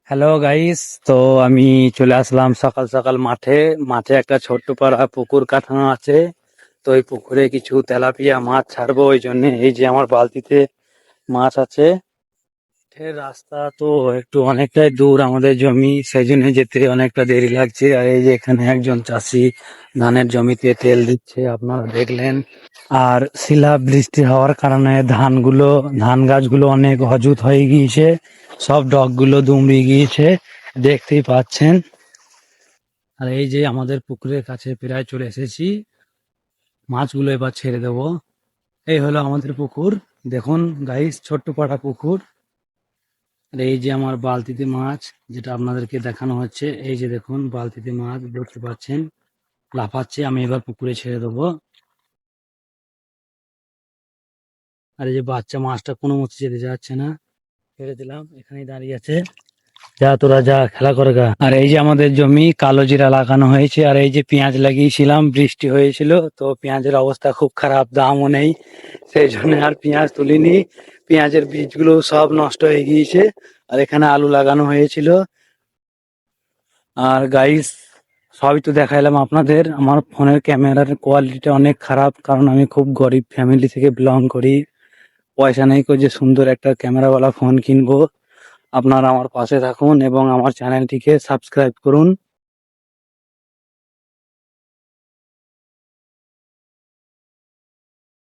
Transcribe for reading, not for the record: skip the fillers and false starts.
Hello guys, তো আমি চলে আসলাম সকাল সকাল মাঠে। মাঠে একটা ছোট্ট পাড়া পুকুর কাটানো আছে। তো এই পুকুরে কিছু তেলাপিয়া মাছ ছাড়বো, ওই জন্য এই যে আমার বালতিতে মাছ আছে। মাঠের রাস্তা তো একটু অনেকটাই দূর আমাদের জমি, সেই জন্য যেতে অনেকটা দেরি লাগছে। আর এই যে এখানে একজন চাষি ধানের জমিতে তেল দিচ্ছে, আপনারা দেখলেন। আর শিলা বৃষ্টি হওয়ার কারণে ধান গাছগুলো অনেক হজুত হয়ে গিয়েছে, সব ডগগুলো দুমড়ে গিয়েছে, দেখতেই পাচ্ছেন। আর এই যে আমাদের পুকুরের কাছে প্রায় চলে এসেছি, মাছগুলো এবার ছেড়ে দেবো। এই হলো আমাদের পুকুর, দেখুন গাইস, ছোট্ট পাড়া পুকুর। আর এই যে আমার বালতিতে মাছ, যেটা আপনাদেরকে দেখানো হচ্ছে, এই যে দেখুন বালতিতে মাছ দেখতে পাচ্ছেন, লাফাচ্ছে। আমি এবার পুকুরে ছেড়ে দেবো। আর এই যে বাচ্চা মাছটা কোনো মতে যেতে যাচ্ছে না, ছেড়ে দিলাম, এখানেই দাঁড়িয়ে আছে। যা তোরা যা, খেলা করে গা। আর এই যে আমাদের জমি কালো জিরা লাগানো হয়েছে, আর এই যে পেঁয়াজ লাগিয়েছিলাম, বৃষ্টি হয়েছিল তো পেঁয়াজের অবস্থা খুব খারাপ, দামও নেই, সেই জন্য আর পেঁয়াজ তুলিনি। পেঁয়াজের বীজগুলো সব নষ্ট হয়ে গিয়েছে। আর এখানে আলু লাগানো হয়েছিল। আর গাইস, সবই তো দেখাইলাম আপনাদের। আমার ফোনের ক্যামেরার কোয়ালিটিটা অনেক খারাপ, কারণ আমি খুব গরিব ফ্যামিলি থেকে বিলং করি। পয়সা নেই যে সুন্দর একটা ক্যামেরাওয়ালা ফোন কিনবো। আপনারা আমার পাশে থাকুন এবং আমার চ্যানেলটিকে সাবস্ক্রাইব করুন।